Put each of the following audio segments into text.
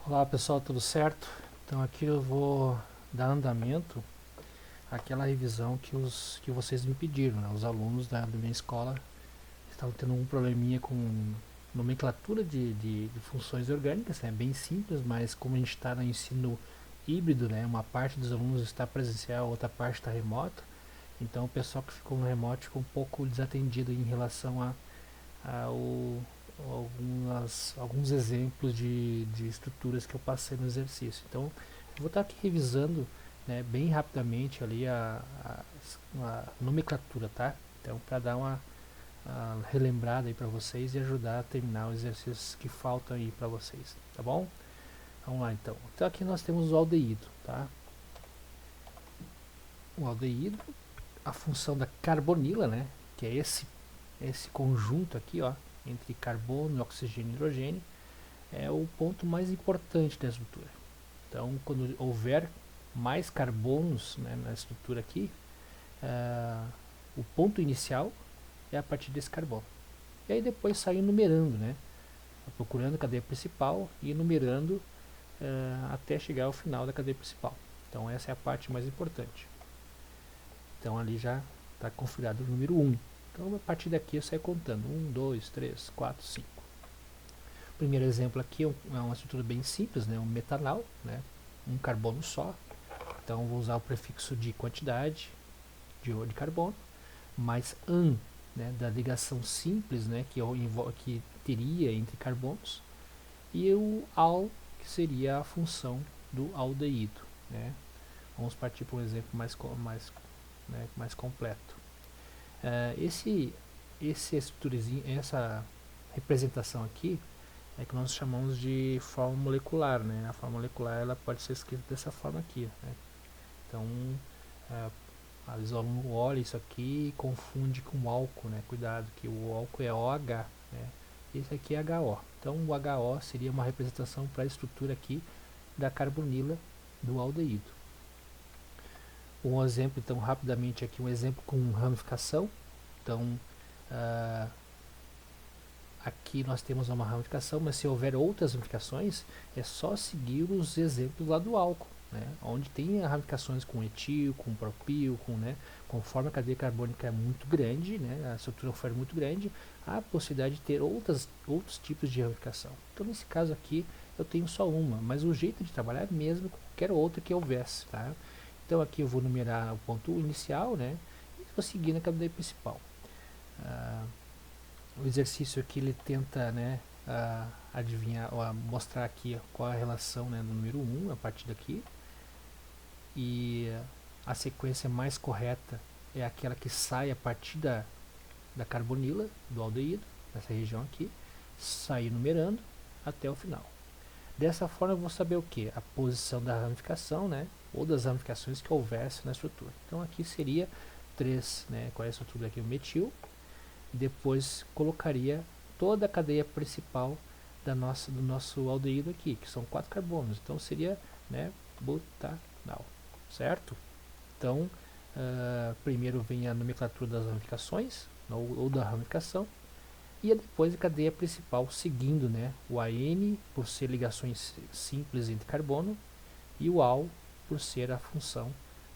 Olá pessoal, tudo certo? Então aqui eu vou dar andamento àquela revisão que vocês me pediram, né? Os alunos da minha escola estavam tendo um probleminha com nomenclatura de funções orgânicas, né? Bem simples, mas como a gente está no ensino híbrido, né? Uma parte dos alunos está presencial, outra parte está remota, então o pessoal que ficou no remoto ficou um pouco desatendido em relação alguns exemplos de estruturas que eu passei no exercício. Então, eu vou estar aqui revisando, né, bem rapidamente ali a nomenclatura, tá? Então, para dar uma relembrada aí para vocês e ajudar a terminar os exercícios que faltam aí para vocês, tá bom? Vamos lá então. Então aqui nós temos o aldeído, tá? O aldeído, a função da carbonila, né, que é esse conjunto aqui, ó, entre carbono, oxigênio e hidrogênio, é o ponto mais importante da estrutura. Então, quando houver mais carbonos, né, na estrutura aqui, o ponto inicial é a partir desse carbono. E aí depois sai numerando, né, procurando a cadeia principal e numerando até chegar ao final da cadeia principal. Então essa é a parte mais importante. Então ali já está configurado o número 1. Então a partir daqui eu saio contando 1, 2, 3, 4, 5. O primeiro exemplo aqui é uma estrutura bem simples, né, um metanal, né, um carbono só. Então vou usar o prefixo de quantidade de carbono, mais an, né, da ligação simples, né, que teria entre carbonos, e o al, que seria a função do aldeído. Né. Vamos partir para um exemplo mais completo. Esse, essa representação aqui é que nós chamamos de forma molecular, né? A forma molecular ela pode ser escrita dessa forma aqui, né? Então, é, às vezes o aluno olha isso aqui e confunde com o álcool, né? Cuidado, que o álcool é OH, né? Esse aqui é HO. Então, o HO seria uma representação para a estrutura aqui da carbonila do aldeído. Um exemplo, então, rapidamente aqui, um exemplo com ramificação. Então, uh, aqui nós temos uma ramificação, mas se houver outras ramificações, é só seguir os exemplos lá do álcool, né? Onde tem ramificações com etil, com propil, né? Conforme a cadeia carbônica é muito grande, né? A estrutura for muito grande, há a possibilidade de ter outros tipos de ramificação. Então, nesse caso aqui, eu tenho só uma, mas o jeito de trabalhar é mesmo com qualquer outra que houvesse, tá? Então, aqui eu vou numerar o ponto inicial, né? E vou seguir na cadeia principal. Uh, o exercício aqui ele tenta, né, adivinhar, mostrar aqui qual é a relação, né, do número 1 a partir daqui, e a sequência mais correta é aquela que sai a partir da carbonila, do aldeído, nessa região aqui, sair numerando até o final. Dessa forma eu vou saber o que? A posição da ramificação, né, ou das ramificações que houvesse na estrutura. Então aqui seria 3, né, qual é a estrutura aqui? O metil. Depois colocaria toda a cadeia principal do nosso aldeído aqui, que são 4 carbonos. Então seria, né, butanal, certo? Então, primeiro vem a nomenclatura das ramificações, ou da ramificação, e depois a cadeia principal, seguindo, né, o AN, por ser ligações simples entre carbono, e o AL, por ser a função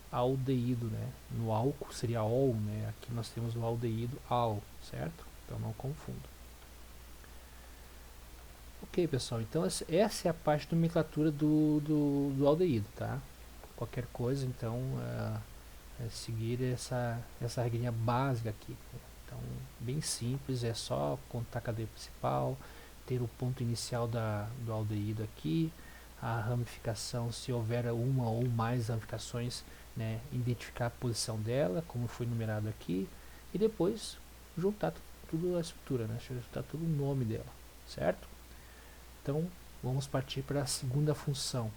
aldeído, né? No álcool seria ol, né? Aqui nós temos o aldeído al, certo? Então não confunda. Ok, pessoal, então essa é a parte da nomenclatura do aldeído, tá? Qualquer coisa, então, seguir essa regrinha básica aqui. Então, bem simples, é só contar a cadeia principal, ter o ponto inicial do aldeído aqui, a ramificação, se houver uma ou mais ramificações, né, identificar a posição dela, como foi numerado aqui, e depois juntar tudo a estrutura, né, juntar tudo o nome dela, certo? Então, vamos partir para a segunda função.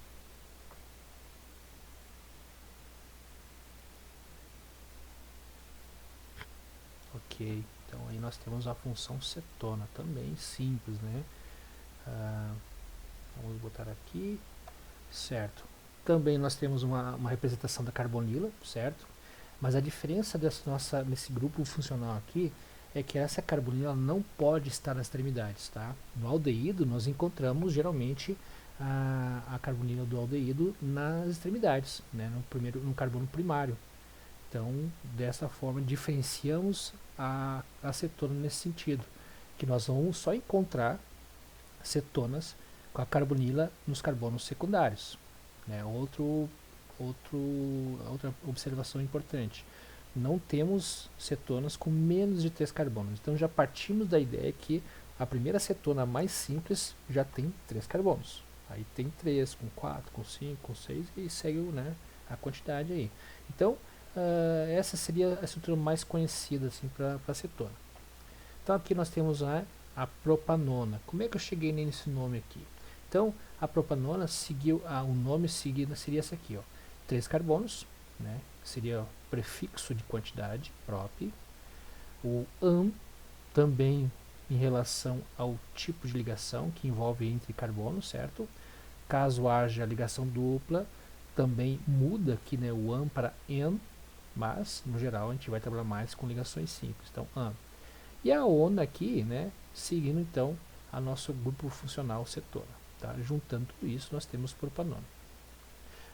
Ok, então aí nós temos a função cetona, também simples, né? Vamos botar aqui, certo. Também nós temos uma representação da carbonila, certo? Mas a diferença nesse grupo funcional aqui é que essa carbonila não pode estar nas extremidades, tá? No aldeído nós encontramos geralmente a carbonila do aldeído nas extremidades, né, no carbono primário. Então, dessa forma, diferenciamos a acetona nesse sentido, que nós vamos só encontrar cetonas com a carbonila nos carbonos secundários. Né? Outra observação importante. Não temos cetonas com menos de 3 carbonos. Então já partimos da ideia que a primeira cetona mais simples já tem 3 carbonos. Aí tem 3, com 4, com 5, com 6 e segue, né, a quantidade aí. Então, essa seria a estrutura mais conhecida assim, para a cetona. Então aqui nós temos a propanona. Como é que eu cheguei nesse nome aqui? Então a propanona seguiu, o nome seguido seria esse aqui, ó, 3 carbonos, né? Seria o prefixo de quantidade, prop. O an também em relação ao tipo de ligação que envolve entre carbonos, certo? Caso haja ligação dupla, também muda aqui, né, o an para en, mas no geral a gente vai trabalhar mais com ligações simples. Então an. E a ona aqui, né, seguindo então a nosso grupo funcional cetona. Tá? Juntando tudo isso, nós temos propanona.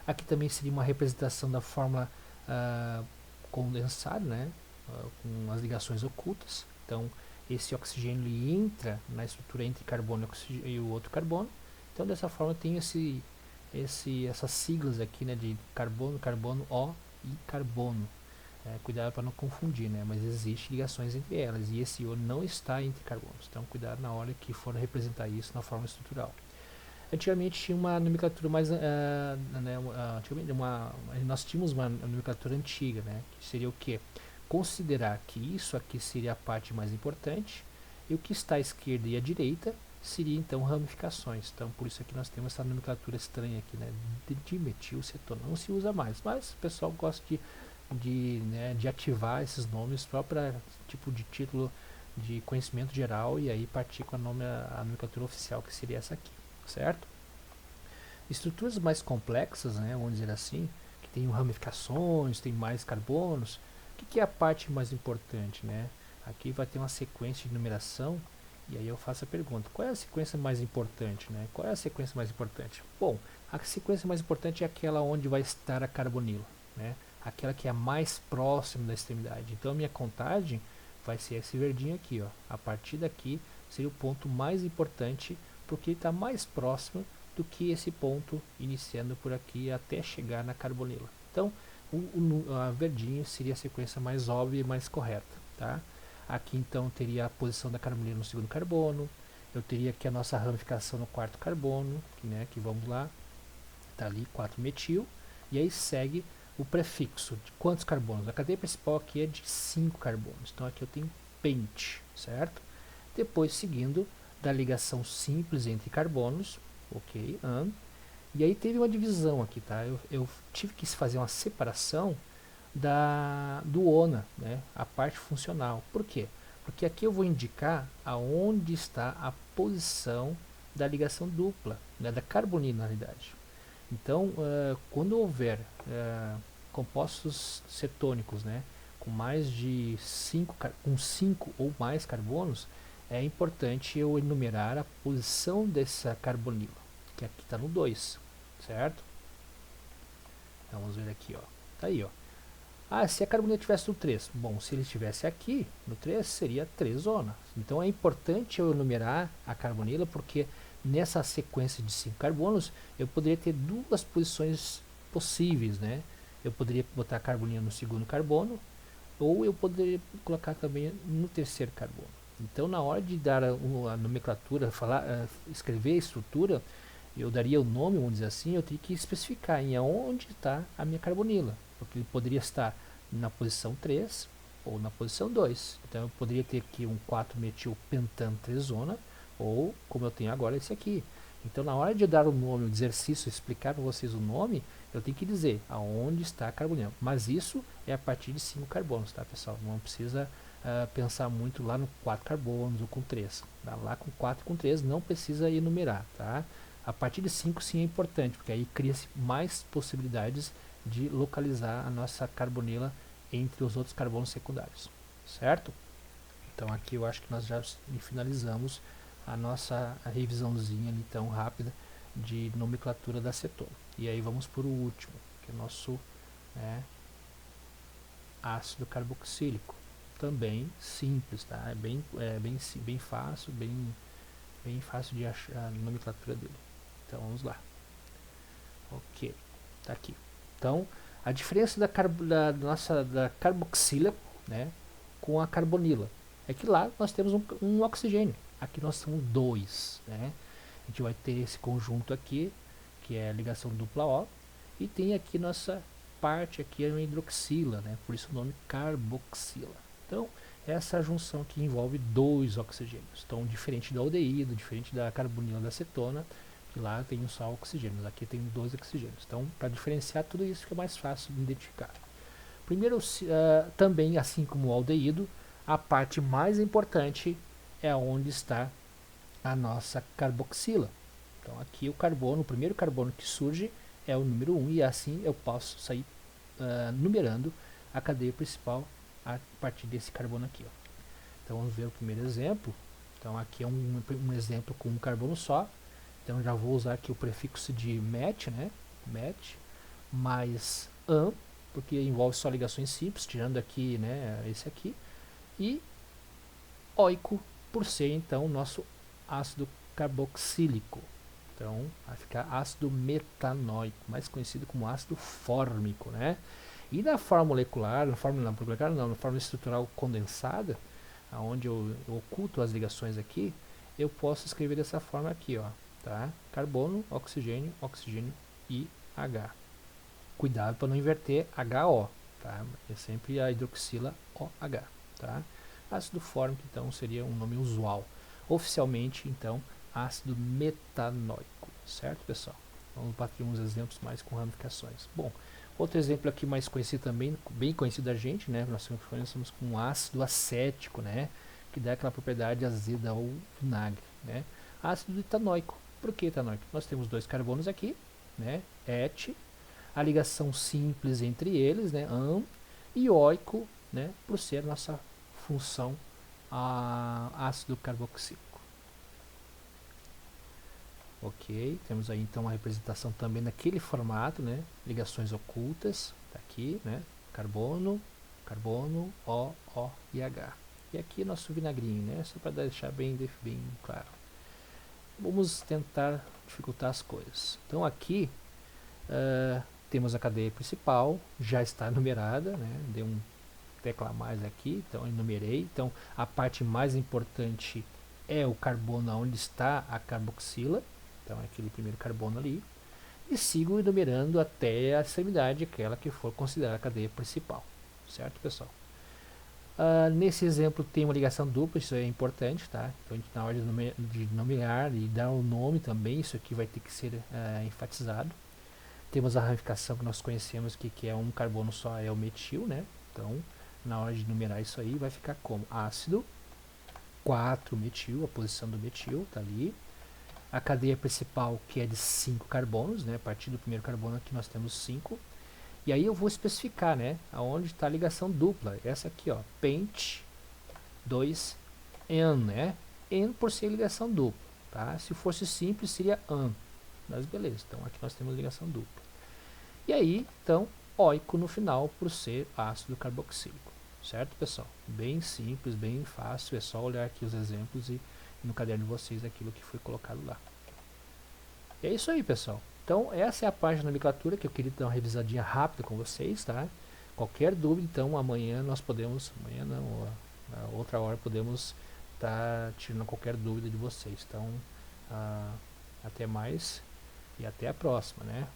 Aqui também seria uma representação da fórmula condensada, né, com as ligações ocultas. Então, esse oxigênio ele entra na estrutura entre carbono e o outro carbono. Então, dessa forma, tem essas siglas aqui, né, de carbono, carbono, O e carbono. Cuidado para não confundir, né? Mas existem ligações entre elas e esse O não está entre carbonos. Então, cuidado na hora que for representar isso na forma estrutural. Antigamente tinha uma nomenclatura mais, nós tínhamos uma nomenclatura antiga, né? Que seria o que? Considerar que isso aqui seria a parte mais importante e o que está à esquerda e à direita seria então ramificações. Então, por isso aqui nós temos essa nomenclatura estranha aqui, né? De dimetilcetona. Não se usa mais, mas o pessoal gosta de ativar esses nomes só para tipo de título de conhecimento geral e aí partir com a nomenclatura oficial que seria essa aqui, certo? Estruturas mais complexas, né, vamos dizer assim, que tem ramificações, tem mais carbonos, o que é a parte mais importante, né? Aqui vai ter uma sequência de numeração e aí eu faço a pergunta, qual é a sequência mais importante, né? Qual é a sequência mais importante? Bom, a sequência mais importante é aquela onde vai estar a carbonila, né? Aquela que é mais próxima da extremidade. Então a minha contagem vai ser esse verdinho aqui, ó. A partir daqui seria o ponto mais importante porque ele está mais próximo do que esse ponto iniciando por aqui até chegar na carbonila. Então a verdinho seria a sequência mais óbvia e mais correta, tá? Aqui então teria a posição da carbonila no segundo carbono. Eu teria aqui a nossa ramificação no quarto carbono, que vamos lá, tá ali 4 metil, e aí segue o prefixo de quantos carbonos? A cadeia principal aqui é de 5 carbonos. Então aqui eu tenho pente, certo? Depois seguindo da ligação simples entre carbonos, ok, an. E aí teve uma divisão aqui, tá? Eu tive que fazer uma separação do ona, né? A parte funcional. Por quê? Porque aqui eu vou indicar aonde está a posição da ligação dupla, né? Da carbonila, na realidade. Então, quando houver compostos cetônicos, né, com mais de 5 ou mais carbonos, é importante eu enumerar a posição dessa carbonila, que aqui está no 2, certo? Vamos ver aqui, ó. Tá aí, ó. Se a carbonila tivesse no 3, bom, se ele estivesse aqui no 3, seria 3 zonas. Então é importante eu enumerar a carbonila, porque nessa sequência de 5 carbonos, eu poderia ter duas posições possíveis, né? Eu poderia botar a carbonila no segundo carbono, ou eu poderia colocar também no terceiro carbono. Então, na hora de dar a nomenclatura, escrever a estrutura, eu daria o nome, vamos dizer assim, eu teria que especificar em onde está a minha carbonila, porque ele poderia estar na posição 3 ou na posição 2. Então, eu poderia ter aqui um 4-metil-pentantrezona, ou como eu tenho agora esse aqui. Então na hora de dar o nome, o exercício, explicar para vocês o nome, eu tenho que dizer aonde está a carbonila. Mas isso é a partir de 5 carbonos, tá, pessoal? Não precisa pensar muito lá no 4 carbonos ou com 3. Tá? Lá com 4 e com 3 não precisa enumerar, tá? A partir de 5 sim é importante, porque aí cria-se mais possibilidades de localizar a nossa carbonila entre os outros carbonos secundários, certo? Então aqui eu acho que nós já finalizamos a nossa revisãozinha ali tão rápida de nomenclatura da cetona. E aí vamos para o último, que é o nosso, né, ácido carboxílico. Também simples, tá? Bem fácil, bem fácil de achar a nomenclatura dele. Então vamos lá. Ok, tá aqui. Então a diferença da carboxila, né, com a carbonila é que lá nós temos um oxigênio, aqui nós temos dois, né? A gente vai ter esse conjunto aqui, que é a ligação dupla O, e tem aqui nossa parte aqui é uma hidroxila, né? Por isso o nome carboxila. Então, essa junção aqui envolve dois oxigênios. Então, diferente do aldeído, diferente da carbonila da acetona, que lá tem um só oxigênio, aqui tem dois oxigênios. Então, para diferenciar tudo isso fica mais fácil de identificar. Primeiro, também assim como o aldeído, a parte mais importante é onde está a nossa carboxila. Então aqui o carbono, o primeiro carbono que surge é o número 1 e assim eu posso sair numerando a cadeia principal a partir desse carbono aqui. Ó. Então vamos ver o primeiro exemplo. Então aqui é um exemplo com um carbono só. Então já vou usar aqui o prefixo de met, né? Met mais an, porque envolve só ligações simples, tirando aqui, né, esse aqui. E oico, por ser então o nosso ácido carboxílico. Então, vai ficar ácido metanoico, mais conhecido como ácido fórmico, né? E na forma molecular, na forma estrutural condensada, onde eu oculto as ligações aqui, eu posso escrever dessa forma aqui, ó, tá? Carbono, oxigênio, oxigênio e H. Cuidado para não inverter HO, tá? É sempre a hidroxila OH, tá? Ácido fórmico, então, seria um nome usual. Oficialmente, então, ácido metanoico, certo, pessoal? Vamos bater uns exemplos mais com ramificações. Bom, outro exemplo aqui mais conhecido também, bem conhecido da gente, né? Nós conhecemos com ácido acético, né? Que dá aquela propriedade azeda ao vinagre, né? Ácido etanoico. Por que etanoico? Nós temos dois carbonos aqui, né? Et, a ligação simples entre eles, né? An, e oico, né? Por ser a nossa função ácido carboxílico. Ok, temos aí então a representação também naquele formato, né? Ligações ocultas, tá aqui, né? Carbono, carbono, O e H. E aqui nosso vinagrinho, né? Só para deixar bem claro. Vamos tentar dificultar as coisas. Então aqui temos a cadeia principal, já está numerada, né? Deu um tecla a mais aqui, então eu numerei. Então a parte mais importante é o carbono onde está a carboxila. Então é aquele primeiro carbono ali. E sigo enumerando até a extremidade, aquela que for considerada a cadeia principal. Certo, pessoal? Nesse exemplo tem uma ligação dupla, isso é importante, tá? Então na hora de numerar e dar o nome também, isso aqui vai ter que ser enfatizado. Temos a ramificação que nós conhecemos que é um carbono só, é o metil, né? Então na hora de numerar isso aí vai ficar como ácido 4-metil, a posição do metil tá ali. A cadeia principal que é de 5 carbonos, né? A partir do primeiro carbono aqui nós temos 5. E aí eu vou especificar, né? Aonde está a ligação dupla. Essa aqui, ó, pent 2-en, né? En por ser ligação dupla, tá? Se fosse simples seria an. Mas beleza, então aqui nós temos ligação dupla. E aí, então, oico no final por ser ácido carboxílico. Certo, pessoal? Bem simples, bem fácil. É só olhar aqui os exemplos e no caderno de vocês aquilo que foi colocado lá. E é isso aí, pessoal. Então, essa é a página de nomenclatura que eu queria dar uma revisadinha rápida com vocês, tá? Qualquer dúvida, então, amanhã nós podemos, amanhã não, a outra hora podemos estar tirando qualquer dúvida de vocês. Então, até mais e até a próxima, né?